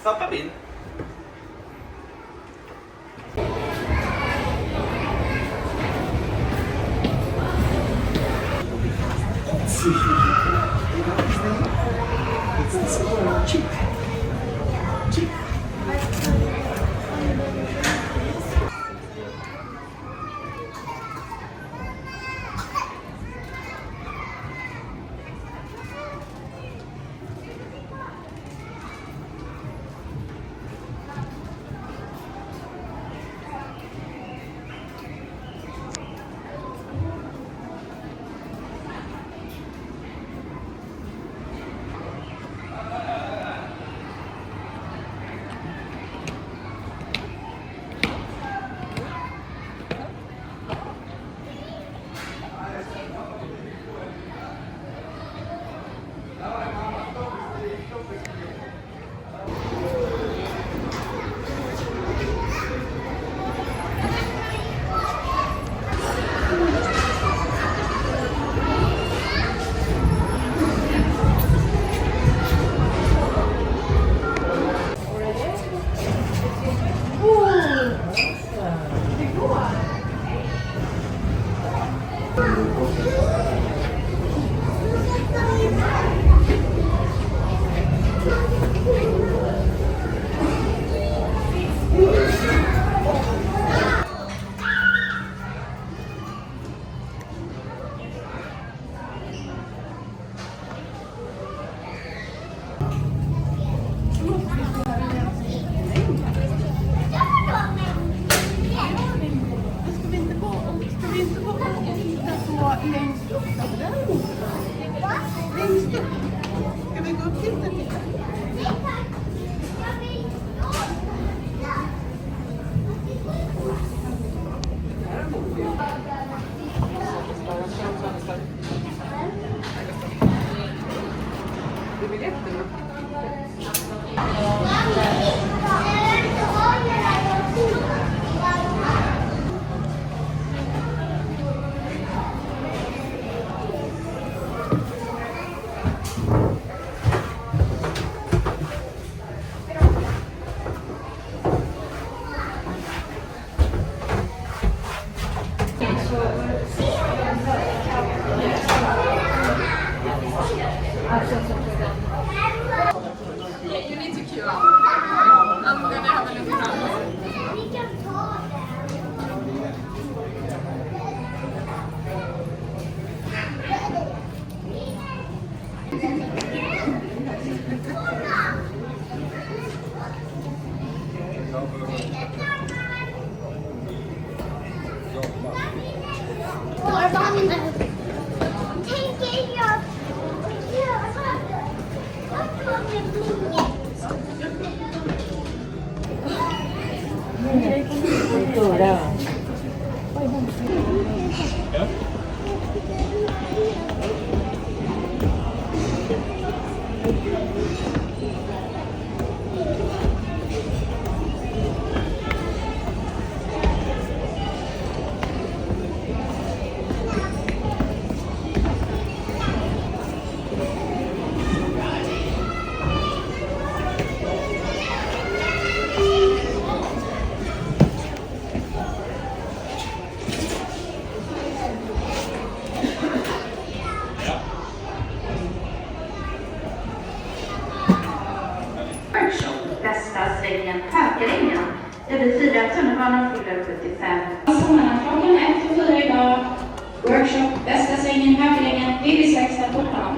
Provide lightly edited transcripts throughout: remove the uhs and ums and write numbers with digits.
Papa rin. Längst upp där. Längst upp. Ska vi gå upp dit och titta? Det blir jättebra. You need to queue up. I'm gonna have a look around. Västra svängen, högerängen. Det betyder att tunnelbanan fyller 75. Sommarna klockan 1 och 4 idag. Workshop, Västra svängen, högerängen, Willysverkstad, Portland.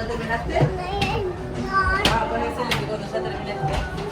¿Ya terminaste? Ah, con ese le cuando ya terminaste.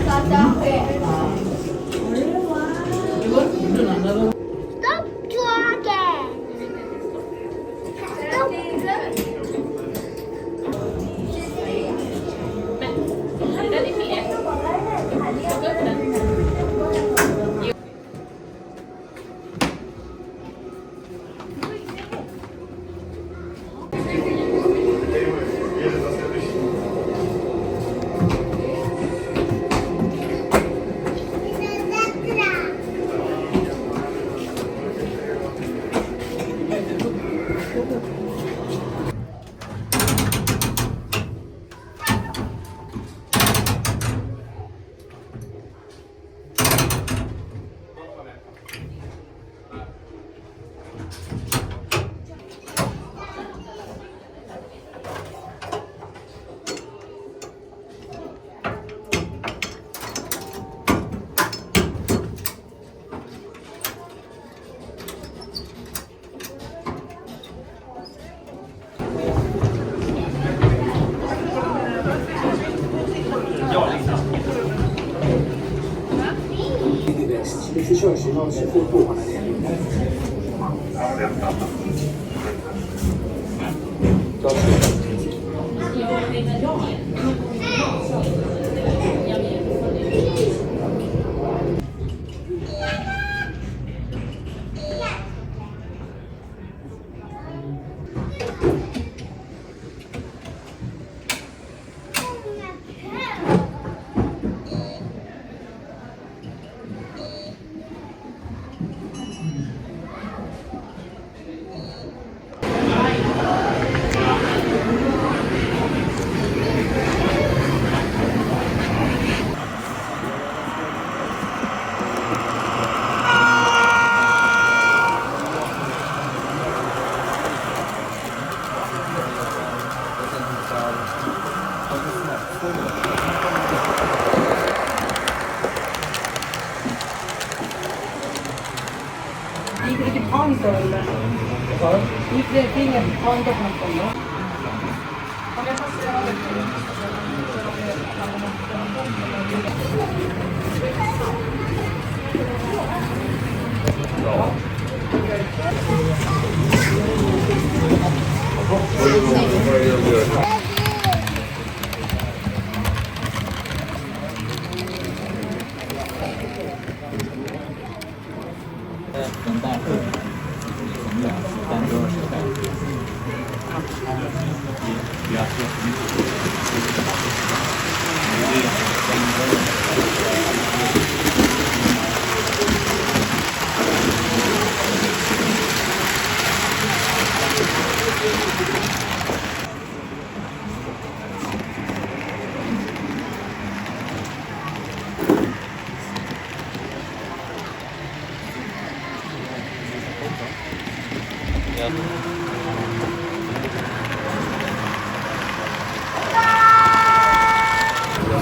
Stop talking! Den är fel. Plocka upp den. Det körs ju någon så fort på honom. Gick det till Panda eller? Gick det till Panda på något? Den där den rör sig själv. Vi har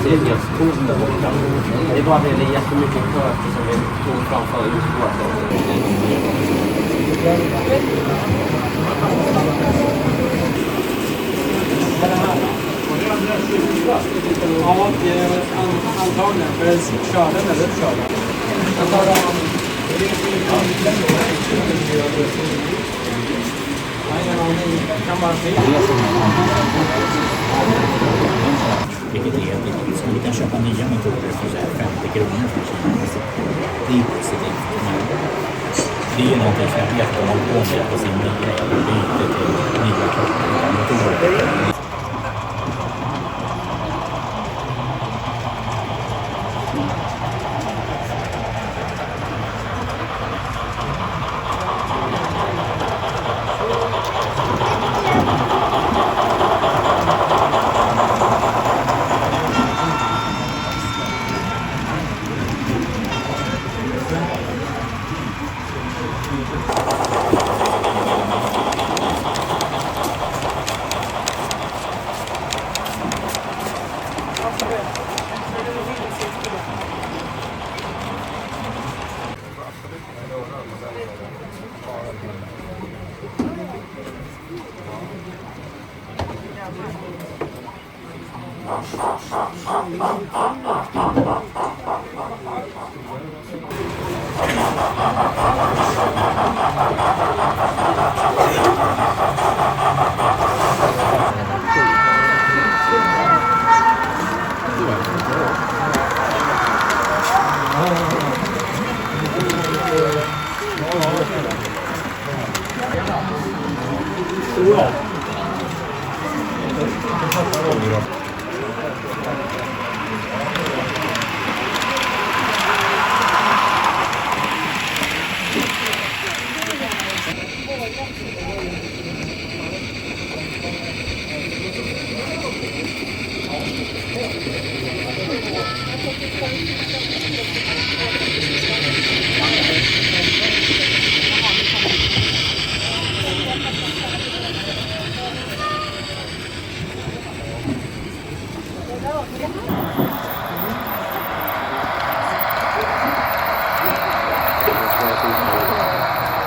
Segelskon där borta. Det var det är jättemycket sköter som vi tog framför utspåret. Kör den eller kör den? Jag tar dem. Kan bara se. Vilket är helt riktigt. Så vi kan köpa nya motorer för 50 kronor för Kina. Det är positivt. Det är ju någonting som jag vet att de håller på med på sin nya byte till nya motorer.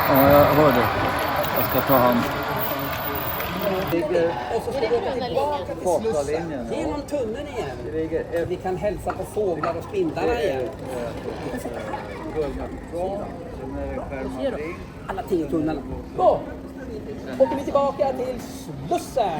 Ja, jag hörde. Jag ska ta hand. Och så ska vi åka tillbaka till Slussen. Genom tunneln igen. Vi kan hälsa på fåglar och spindlarna igen. Alla 10 tunnlarna. Då åker vi tillbaka till Slussen.